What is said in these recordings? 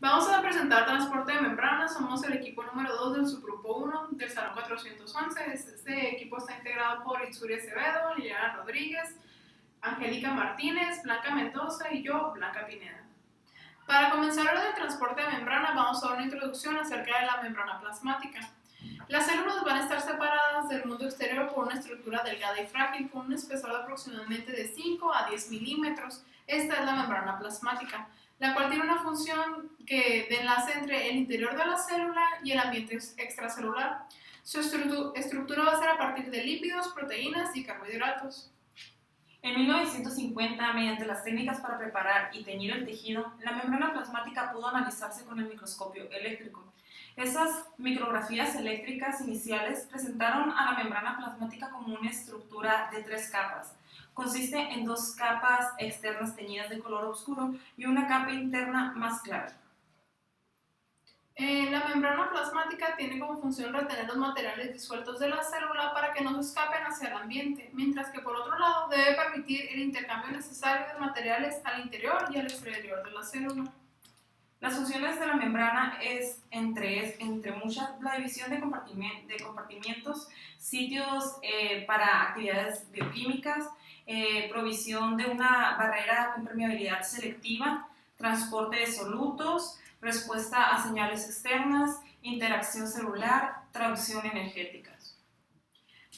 Vamos a presentar transporte de membrana. Somos el equipo número 2 del subgrupo 1 del Salón 411. Este equipo está integrado por Itsuri Acevedo, Liliana Rodríguez, Angélica Martínez, Blanca Mendoza y yo, Blanca Pineda. Para comenzar ahora del transporte de membrana, vamos a dar una introducción acerca de la membrana plasmática. Las células van a estar separadas del mundo exterior por una estructura delgada y frágil con un espesor de aproximadamente de 5 a 10 milímetros. Esta es la membrana plasmática, la cual tiene una función de enlace entre el interior de la célula y el ambiente extracelular. Su estructura va a ser a partir de lípidos, proteínas y carbohidratos. En 1950, mediante las técnicas para preparar y teñir el tejido, la membrana plasmática pudo analizarse con el microscopio eléctrico. Esas micrografías eléctricas iniciales presentaron a la membrana plasmática como una estructura de 3 capas. Consiste en 2 capas externas teñidas de color oscuro y una capa interna más clara. La membrana plasmática tiene como función retener los materiales disueltos de la célula para que no se escapen hacia el ambiente, mientras que por otro lado debe permitir el intercambio necesario de materiales al interior y al exterior de la célula. Las funciones de la membrana es entre muchas la división de compartimientos, sitios para actividades bioquímicas, provisión de una barrera con permeabilidad selectiva, transporte de solutos, respuesta a señales externas, interacción celular, traducción energética.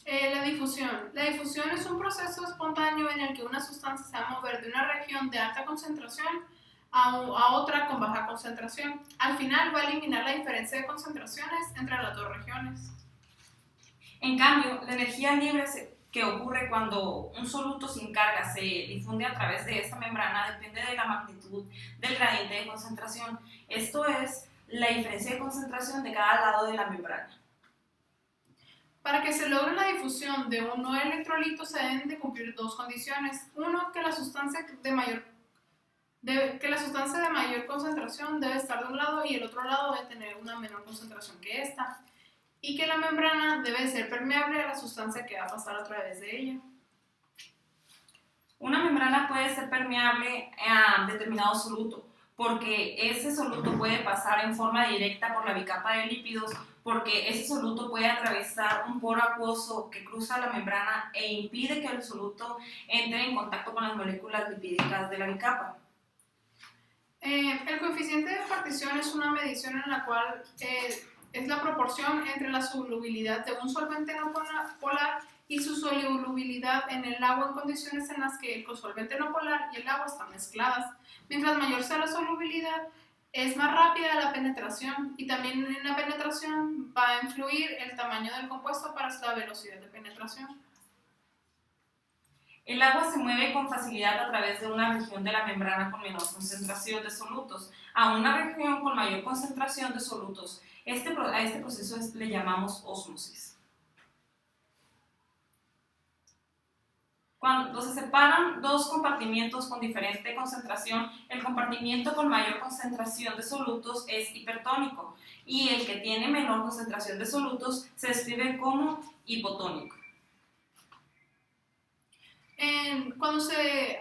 La difusión. La difusión es un proceso espontáneo en el que una sustancia se va a mover de una región de alta concentración a otra con baja concentración. Al final va a eliminar la diferencia de concentraciones entre las dos regiones. En cambio, la energía libre que ocurre cuando un soluto sin carga se difunde a través de esta membrana depende de la magnitud del gradiente de concentración. Esto es la diferencia de concentración de cada lado de la membrana. Para que se logre la difusión de un nuevo electrolito se deben de cumplir 2 condiciones. Uno, que la sustancia de mayor concentración debe estar de un lado y el otro lado debe tener una menor concentración que esta. Y que la membrana debe ser permeable a la sustancia que va a pasar a través de ella. Una membrana puede ser permeable a determinado soluto, porque ese soluto puede pasar en forma directa por la bicapa de lípidos, porque ese soluto puede atravesar un poro acuoso que cruza la membrana e impide que el soluto entre en contacto con las moléculas lipídicas de la bicapa. El coeficiente de partición es una medición en la cual es la proporción entre la solubilidad de un solvente no polar y su solubilidad en el agua en condiciones en las que el cosolvente no polar y el agua están mezcladas. Mientras mayor sea la solubilidad, es más rápida la penetración y también en la penetración va a influir el tamaño del compuesto para la velocidad de penetración. El agua se mueve con facilidad a través de una región de la membrana con menor concentración de solutos a una región con mayor concentración de solutos. A este proceso le llamamos ósmosis. Cuando se separan 2 compartimientos con diferente concentración, el compartimiento con mayor concentración de solutos es hipertónico y el que tiene menor concentración de solutos se describe como hipotónico. Cuando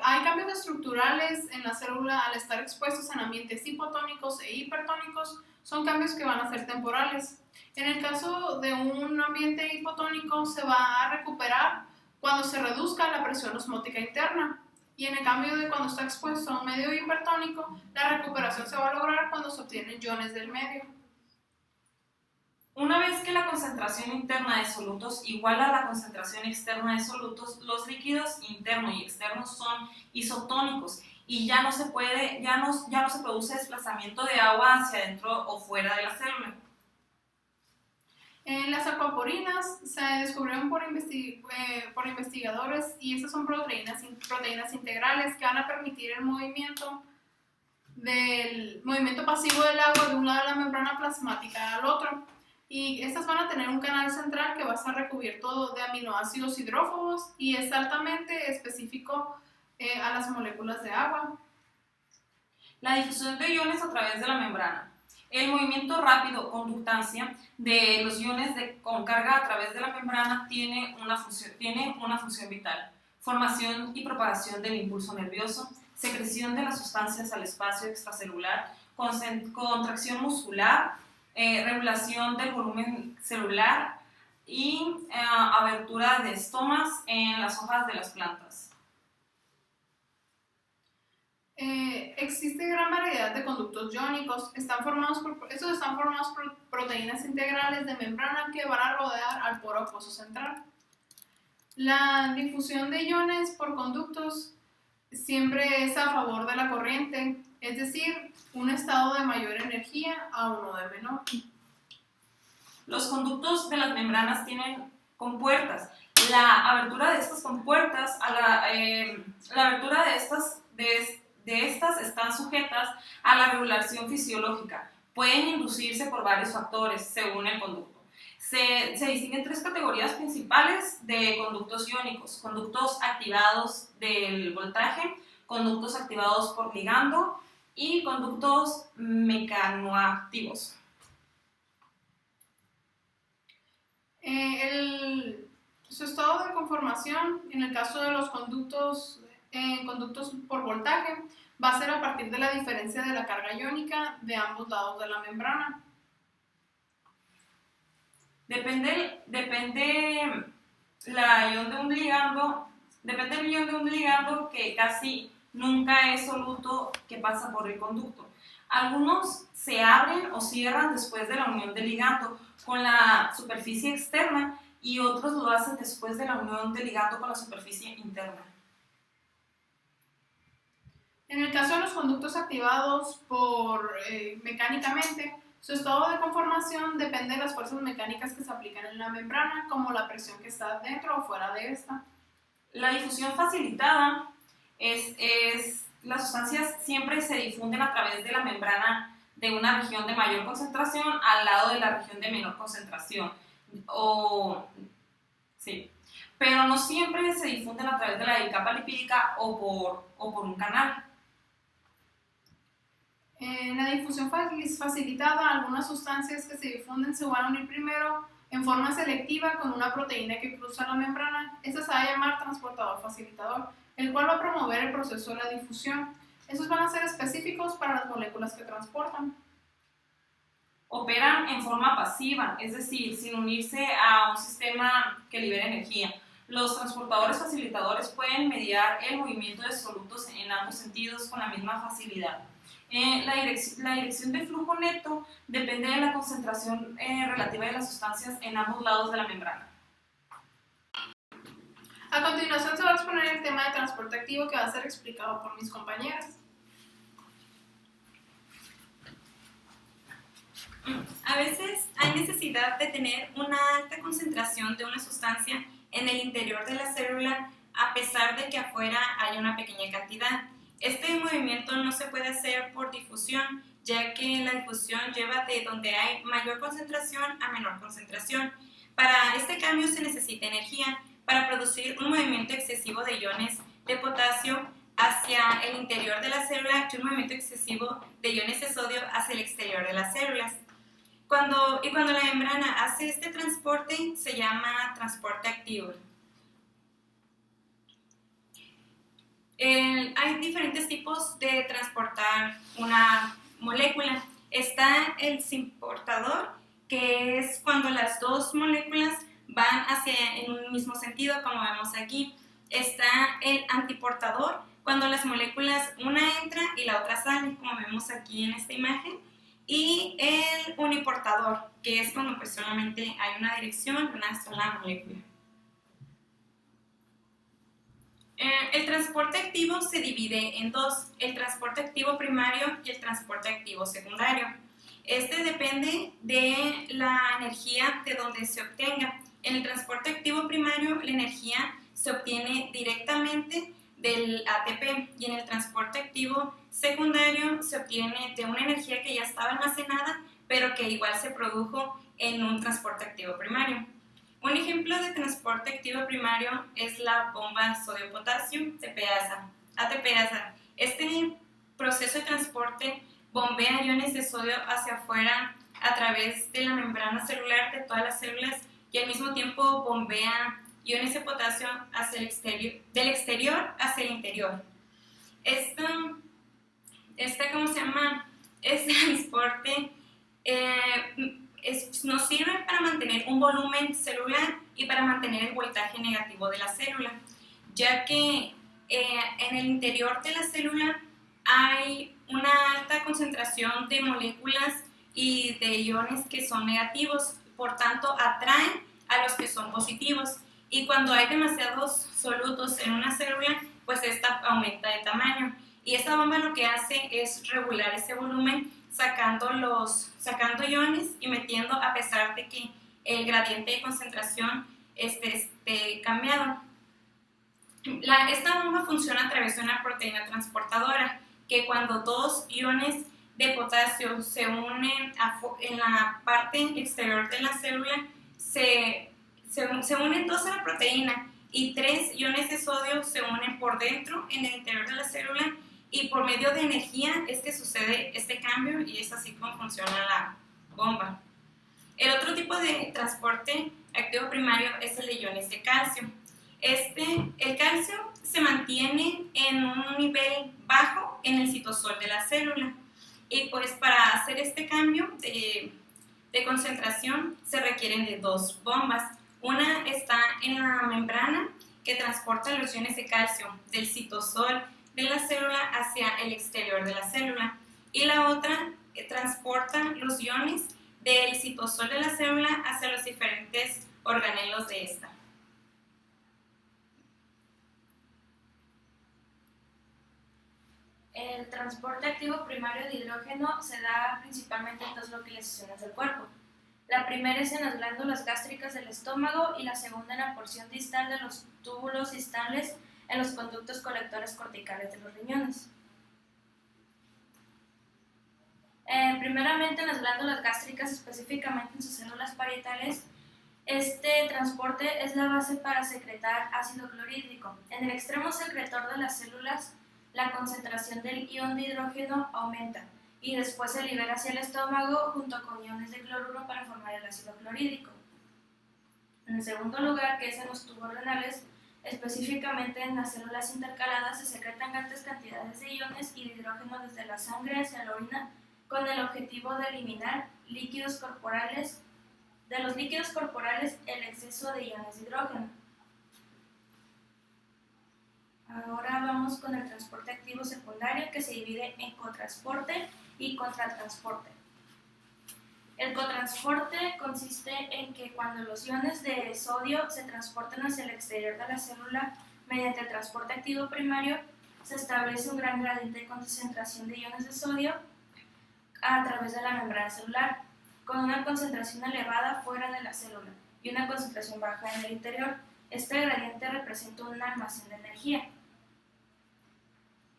hay cambios estructurales en la célula al estar expuestos en ambientes hipotónicos e hipertónicos, son cambios que van a ser temporales. En el caso de un ambiente hipotónico se va a recuperar cuando se reduzca la presión osmótica interna, y en el cambio de cuando está expuesto a un medio hipertónico, la recuperación se va a lograr cuando se obtienen iones del medio. Una vez que la concentración interna de solutos iguala a la concentración externa de solutos, los líquidos internos y externos son isotónicos y ya no se produce desplazamiento de agua hacia adentro o fuera de la célula. Las acuaporinas se descubrieron por investigadores y estas son proteínas integrales que van a permitir el movimiento pasivo del agua de un lado de la membrana plasmática al otro. Y estas van a tener un canal central que va a estar recubierto de aminoácidos hidrófobos y es altamente específico a las moléculas de agua. La difusión de iones a través de la membrana. El movimiento rápido, conductancia, de los iones con carga a través de la membrana tiene una función vital. Formación y propagación del impulso nervioso, secreción de las sustancias al espacio extracelular, contracción muscular, regulación del volumen celular y abertura de estomas en las hojas de las plantas. Existe gran variedad de conductos iónicos. Estos están formados por proteínas integrales de membrana que van a rodear al poro acuoso central. La difusión de iones por conductos siempre es a favor de la corriente, es decir, un estado de mayor energía a uno de menor. Los conductos de las membranas tienen compuertas. La abertura de estas compuertas, la abertura de estas están sujetas a la regulación fisiológica. Pueden inducirse por varios factores según el conducto. Se distinguen tres categorías principales de conductos iónicos: conductos activados del voltaje, conductos activados por ligando y conductos mecanoactivos. Su estado de conformación, en el caso de los conductos por voltaje, va a ser a partir de la diferencia de la carga iónica de ambos lados de la membrana. Depende del ion de un ligando que casi nunca es soluto que pasa por el conducto. Algunos se abren o cierran después de la unión del ligando con la superficie externa y otros lo hacen después de la unión del ligando con la superficie interna. En el caso de los conductos activados mecánicamente, su estado de conformación depende de las fuerzas mecánicas que se aplican en la membrana, como la presión que está dentro o fuera de esta. La difusión facilitada las sustancias siempre se difunden a través de la membrana de una región de mayor concentración al lado de la región de menor concentración. Pero no siempre se difunden a través de la capa lipídica o por un canal. En la difusión facilitada, algunas sustancias que se difunden se van a unir primero en forma selectiva con una proteína que cruza la membrana. Esta se va a llamar transportador facilitador, el cual va a promover el proceso de la difusión. Estos van a ser específicos para las moléculas que transportan. Operan en forma pasiva, es decir, sin unirse a un sistema que libere energía. Los transportadores facilitadores pueden mediar el movimiento de solutos en ambos sentidos con la misma facilidad. La dirección de flujo neto depende de la concentración relativa de las sustancias en ambos lados de la membrana. A continuación se va a exponer el tema de transporte activo, que va a ser explicado por mis compañeras. A veces hay necesidad de tener una alta concentración de una sustancia en el interior de la célula, a pesar de que afuera hay una pequeña cantidad. Este movimiento no se puede hacer por difusión, ya que la difusión lleva de donde hay mayor concentración a menor concentración. Para este cambio se necesita energía para producir un movimiento excesivo de iones de potasio hacia el interior de la célula y un movimiento excesivo de iones de sodio hacia el exterior de las células. Cuando la membrana hace este transporte, se llama transporte activo. Hay diferentes tipos de transportar una molécula. Está el simportador, que es cuando las dos moléculas van en un mismo sentido, como vemos aquí. Está el antiportador, cuando las moléculas una entra y la otra sale, como vemos aquí en esta imagen. Y el uniportador, que es cuando pues solamente hay una dirección y una sola molécula. El transporte activo se divide en dos: el transporte activo primario y el transporte activo secundario. Este depende de la energía de donde se obtenga. En el transporte activo primario, la energía se obtiene directamente del ATP, y en el transporte activo secundario se obtiene de una energía que ya estaba almacenada, pero que igual se produjo en un transporte activo primario. Un ejemplo de transporte activo primario es la bomba sodio-potasio ATPasa. Este proceso de transporte bombea iones de sodio hacia afuera a través de la membrana celular de todas las células y al mismo tiempo bombea iones de potasio del exterior hacia el interior. Esta volumen celular y para mantener el voltaje negativo de la célula, ya que en el interior de la célula hay una alta concentración de moléculas y de iones que son negativos, por tanto atraen a los que son positivos, y cuando hay demasiados solutos en una célula, pues esta aumenta de tamaño, y esta bomba lo que hace es regular ese volumen sacando iones y metiendo, a pesar de que el gradiente de concentración esté cambiado. Esta bomba funciona a través de una proteína transportadora, que cuando dos iones de potasio se unen en la parte exterior de la célula, se unen dos a la proteína, y 3 iones de sodio se unen por dentro en el interior de la célula, y por medio de energía es que sucede este cambio, y es así como funciona la bomba. El otro tipo de transporte activo primario es el de iones de calcio. El calcio se mantiene en un nivel bajo en el citosol de la célula, y pues para hacer este cambio de concentración se requieren de 2 bombas. Una está en la membrana, que transporta los iones de calcio del citosol de la célula hacia el exterior de la célula, y la otra transporta los iones del citosol de la célula hacia los diferentes organelos de esta. El transporte activo primario de hidrógeno se da principalmente en 2 localizaciones del cuerpo. La primera es en las glándulas gástricas del estómago, y la segunda en la porción distal de los túbulos distales en los conductos colectores corticales de los riñones. Primeramente en las glándulas gástricas, específicamente en sus células parietales, este transporte es la base para secretar ácido clorhídrico. En el extremo secretor de las células, la concentración del ion de hidrógeno aumenta, y después se libera hacia el estómago junto con iones de cloruro para formar el ácido clorhídrico. En el segundo lugar, que es en los tubos renales, específicamente en las células intercaladas, se secretan grandes cantidades de iones y de hidrógeno desde la sangre hacia la orina, con el objetivo de eliminar de los líquidos corporales el exceso de iones de hidrógeno. Ahora vamos con el transporte activo secundario, que se divide en cotransporte y contratransporte. El cotransporte consiste en que cuando los iones de sodio se transportan hacia el exterior de la célula mediante el transporte activo primario, se establece un gran gradiente de concentración de iones de sodio a través de la membrana celular, con una concentración elevada fuera de la célula y una concentración baja en el interior. Este gradiente representa un almacén de energía.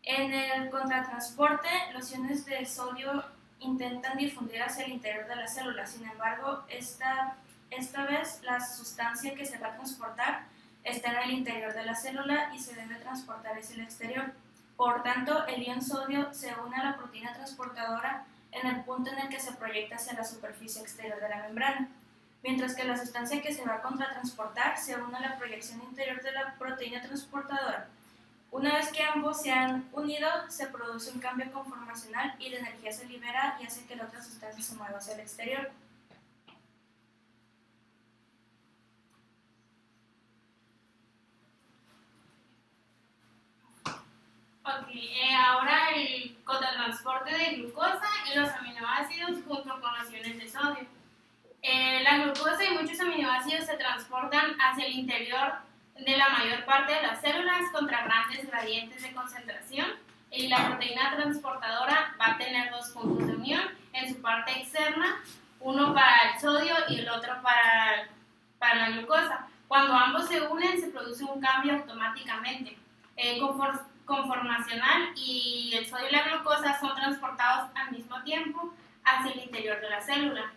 En el contratransporte, los iones de sodio intentan difundir hacia el interior de la célula. Sin embargo, esta vez la sustancia que se va a transportar está en el interior de la célula y se debe transportar hacia el exterior. Por tanto, el ion sodio se une a la proteína transportadora en el punto en el que se proyecta hacia la superficie exterior de la membrana, mientras que la sustancia que se va a contratransportar se une a la proyección interior de la proteína transportadora. Una vez que ambos se han unido, se produce un cambio conformacional y la energía se libera y hace que la otra sustancia se mueva hacia el exterior. Ok, ahora el cotransporte de glucosa y los aminoácidos junto con los iones de sodio. La glucosa y muchos aminoácidos se transportan hacia el interior de la mayor parte de las células contra grandes gradientes de concentración, y la proteína transportadora va a tener 2 puntos de unión en su parte externa, uno para el sodio y el otro para la glucosa. Cuando ambos se unen se produce un cambio automáticamente conformacional, y el sodio y la glucosa son transportados al mismo tiempo hacia el interior de la célula.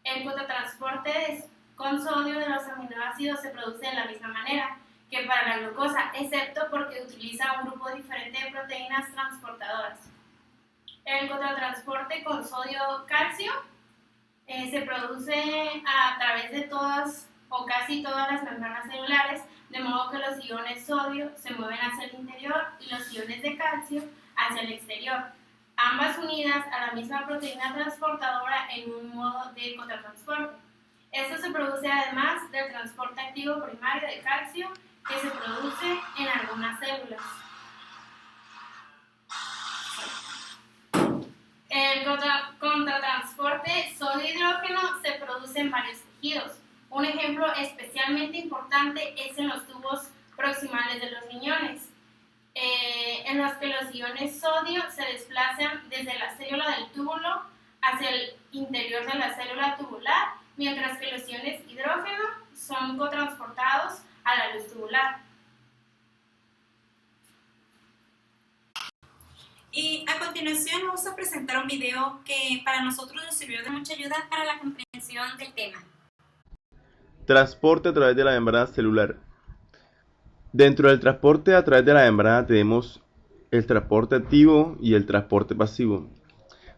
El cotransporte con sodio de los aminoácidos se produce de la misma manera que para la glucosa, excepto porque utiliza un grupo diferente de proteínas transportadoras. El cotransporte con sodio-calcio se produce a través de todas o casi todas las membranas celulares, de modo que los iones sodio se mueven hacia el interior y los iones de calcio hacia el exterior, ambas unidas a la misma proteína transportadora en un modo de cotransporte. Esto se produce además del transporte activo primario de calcio que se produce en algunas células. El contratransporte sodio-hidrógeno se produce en varios tejidos. Un ejemplo especialmente importante es en los tubos proximales de los riñones, en los que los iones sodio se desplazan desde la célula del túbulo hacia el interior de la célula tubular, mientras que los iones hidrógeno son cotransportados a la luz tubular. Y a continuación vamos a presentar un video que para nosotros nos sirvió de mucha ayuda para la comprensión del tema. Transporte a través de la membrana celular. Dentro del transporte a través de la membrana tenemos el transporte activo y el transporte pasivo.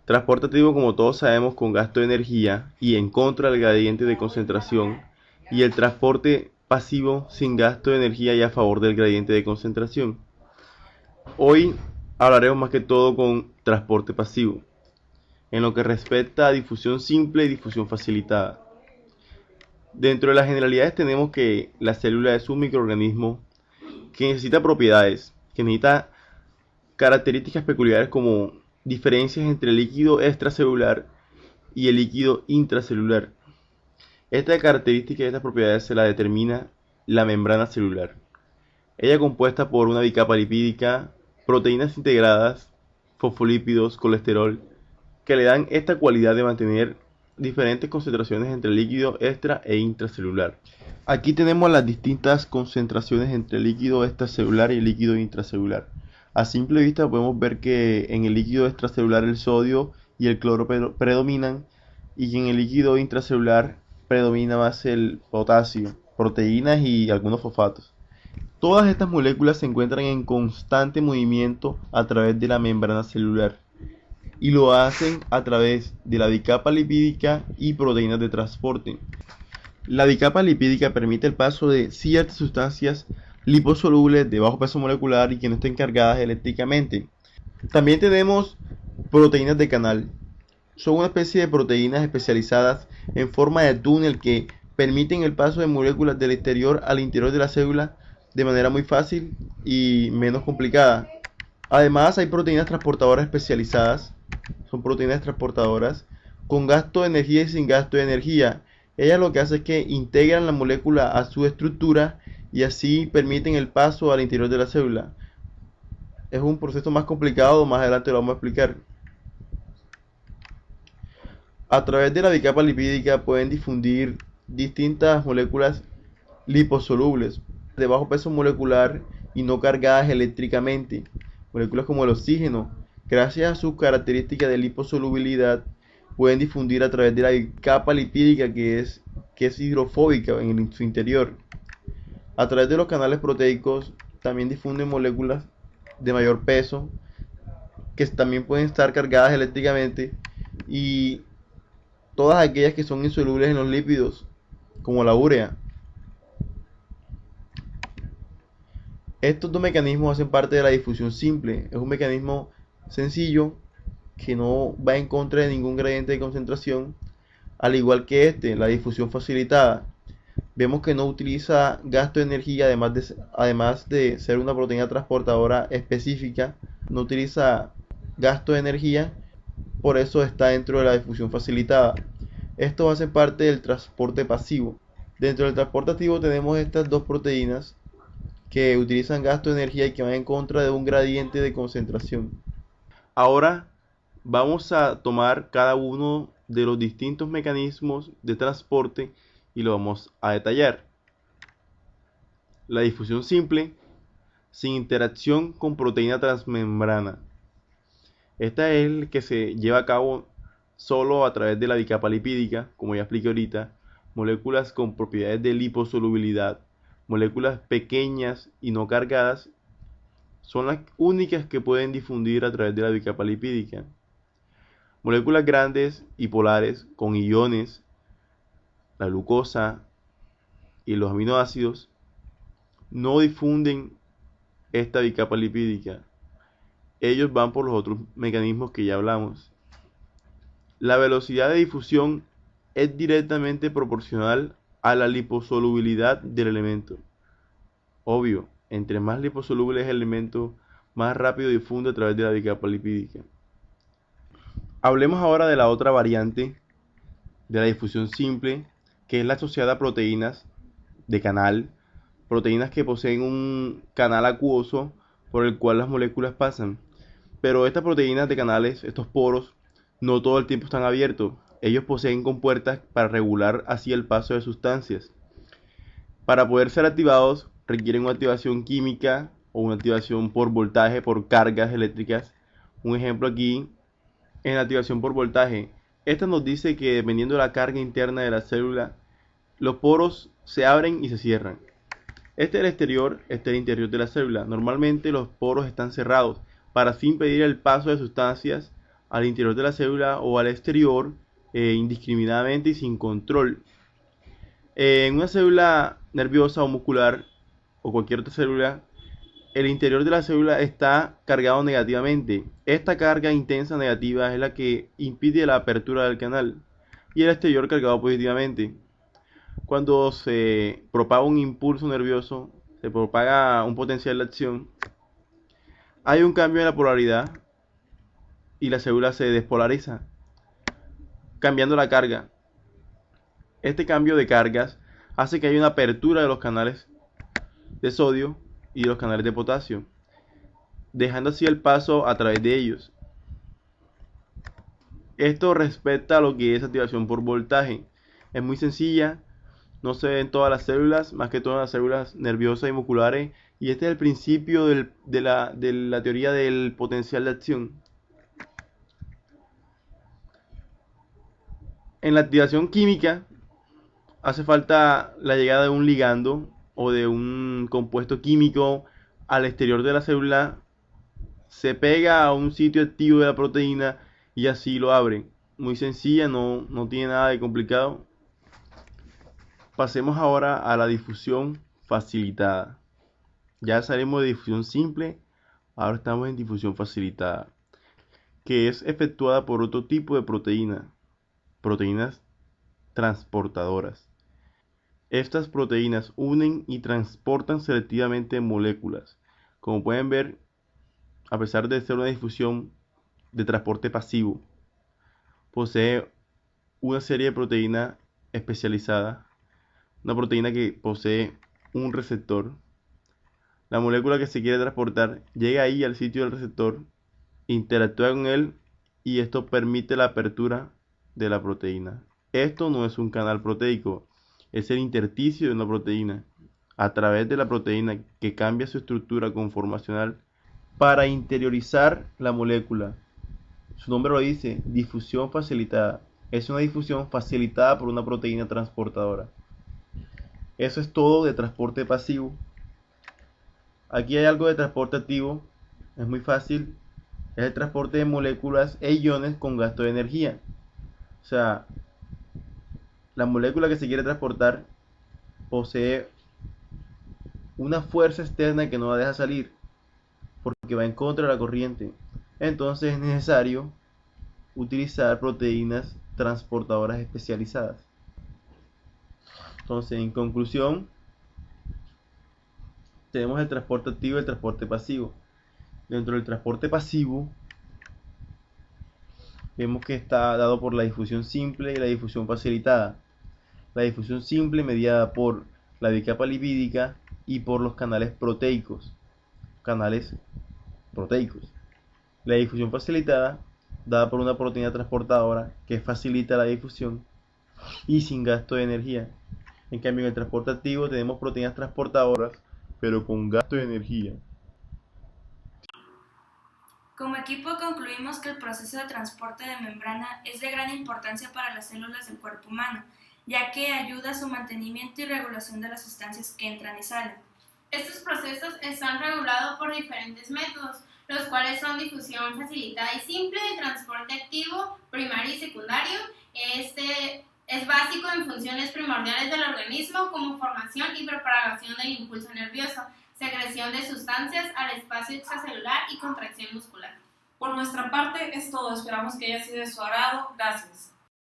Transporte activo, como todos sabemos, con gasto de energía y en contra del gradiente de concentración, y el transporte pasivo sin gasto de energía y a favor del gradiente de concentración. Hoy hablaremos más que todo con transporte pasivo, en lo que respecta a difusión simple y difusión facilitada. Dentro de las generalidades tenemos que la célula es un microorganismo que necesita propiedades, que necesita características peculiares como diferencias entre el líquido extracelular y el líquido intracelular. Esta característica y estas propiedades se la determina la membrana celular. Ella es compuesta por una bicapa lipídica, proteínas integradas, fosfolípidos, colesterol, que le dan esta cualidad de mantener diferentes concentraciones entre el líquido extra e intracelular. Aquí tenemos las distintas concentraciones entre el líquido extracelular y el líquido intracelular. A simple vista podemos ver que en el líquido extracelular el sodio y el cloro predominan, y que en el líquido intracelular predomina más el potasio, proteínas y algunos fosfatos. Todas estas moléculas se encuentran en constante movimiento a través de la membrana celular, y lo hacen a través de la bicapa lipídica y proteínas de transporte. La bicapa lipídica permite el paso de ciertas sustancias liposolubles de bajo peso molecular y que no estén cargadas eléctricamente. También tenemos proteínas de canal. Son una especie de proteínas especializadas en forma de túnel que permiten el paso de moléculas del exterior al interior de la célula de manera muy fácil y menos complicada. Además, hay proteínas transportadoras especializadas. Son proteínas transportadoras con gasto de energía y sin gasto de energía. Ellas lo que hacen es que integran la molécula a su estructura y así permiten el paso al interior de la célula. Es un proceso más complicado, más adelante lo vamos a explicar. A través de la bicapa lipídica pueden difundir distintas moléculas liposolubles de bajo peso molecular y no cargadas eléctricamente. Moléculas como el oxígeno, gracias a sus características de liposolubilidad, pueden difundir a través de la capa lipídica que es hidrofóbica en su interior. A través de los canales proteicos también difunden moléculas de mayor peso que también pueden estar cargadas eléctricamente, y todas aquellas que son insolubles en los lípidos, como la urea. Estos dos mecanismos hacen parte de la difusión simple. Es un mecanismo sencillo que no va en contra de ningún gradiente de concentración, al igual que la difusión facilitada. Vemos que no utiliza gasto de energía, además de ser una proteína transportadora específica, no utiliza gasto de energía, por eso está dentro de la difusión facilitada. Estos hacen parte del transporte pasivo. Dentro del transporte activo tenemos estas dos proteínas que utilizan gasto de energía y que van en contra de un gradiente de concentración. Ahora vamos a tomar cada uno de los distintos mecanismos de transporte y lo vamos a detallar. La difusión simple, sin interacción con proteína transmembrana. Esta es el que se lleva a cabo solo a través de la bicapa lipídica, como ya expliqué ahorita. Moléculas con propiedades de liposolubilidad, moléculas pequeñas y no cargadas, son las únicas que pueden difundir a través de la bicapa lipídica. Moléculas grandes y polares con iones, la glucosa y los aminoácidos, no difunden esta bicapa lipídica. Ellos van por los otros mecanismos que ya hablamos. La velocidad de difusión es directamente proporcional a la liposolubilidad del elemento. Obvio, entre más liposoluble es el elemento, más rápido difunde a través de la bicapa lipídica. Hablemos ahora de la otra variante de la difusión simple, que es la asociada a proteínas de canal, proteínas que poseen un canal acuoso por el cual las moléculas pasan. Pero estas proteínas de canales, estos poros, no todo el tiempo están abiertos. Ellos poseen compuertas para regular así el paso de sustancias. Para poder ser activados, requieren una activación química o una activación por voltaje, por cargas eléctricas. Un ejemplo aquí, en la activación por voltaje. Esta nos dice que dependiendo de la carga interna de la célula, los poros se abren y se cierran. Este es el exterior, este es el interior de la célula. Normalmente los poros están cerrados para así impedir el paso de sustancias al interior de la célula o al exterior indiscriminadamente y sin control. En una célula nerviosa o muscular o cualquier otra célula, el interior de la célula está cargado negativamente. Esta carga intensa negativa es la que impide la apertura del canal y el exterior cargado positivamente. Cuando se propaga un impulso nervioso, se propaga un potencial de acción, hay un cambio en la polaridad y la célula se despolariza, cambiando la carga. Este cambio de cargas hace que haya una apertura de los canales de sodio y de los canales de potasio, dejando así el paso a través de ellos. Esto respecta a lo que es activación por voltaje. Es muy sencilla, no se ve en todas las células, más que todas las células nerviosas y musculares, y este es el principio de la teoría del potencial de acción. En la activación química hace falta la llegada de un ligando o de un compuesto químico al exterior de la célula, se pega a un sitio activo de la proteína y así lo abre. Muy sencilla, no tiene nada de complicado. Pasemos ahora a la difusión facilitada. Ya salimos de difusión simple, ahora estamos en difusión facilitada, que es efectuada por otro tipo de proteínas transportadoras. Estas proteínas unen y transportan selectivamente moléculas. Como pueden ver, a pesar de ser una difusión de transporte pasivo, posee una serie de proteínas especializadas, una proteína que posee un receptor. La molécula que se quiere transportar llega ahí al sitio del receptor, interactúa con él y esto permite la apertura de la proteína. Esto no es un canal proteico, es el intersticio de una proteína, a través de la proteína que cambia su estructura conformacional para interiorizar la molécula. Su nombre lo dice, difusión facilitada. Es una difusión facilitada por una proteína transportadora. Eso es todo de transporte pasivo. Aquí hay algo de transporte activo, es muy fácil. Es el transporte de moléculas e iones con gasto de energía. O sea, la molécula que se quiere transportar posee una fuerza externa que no la deja salir porque va en contra de la corriente. Entonces es necesario utilizar proteínas transportadoras especializadas. Entonces, en conclusión, tenemos el transporte activo y el transporte pasivo. Dentro del transporte pasivo, vemos que está dado por la difusión simple y la difusión facilitada. La difusión simple mediada por la bicapa lipídica y por los canales proteicos. La difusión facilitada, dada por una proteína transportadora que facilita la difusión y sin gasto de energía. En cambio, en el transporte activo tenemos proteínas transportadoras, pero con gasto de energía. Como equipo concluimos que el proceso de transporte de membrana es de gran importancia para las células del cuerpo humano, ya que ayuda a su mantenimiento y regulación de las sustancias que entran y salen. Estos procesos están regulados por diferentes métodos, los cuales son difusión facilitada y simple, transporte activo, primario y secundario. Este es básico en funciones primordiales del organismo como formación y propagación del impulso nervioso, secreción de sustancias al espacio extracelular y contracción muscular. Por nuestra parte es todo, esperamos que haya sido de su agrado. Gracias.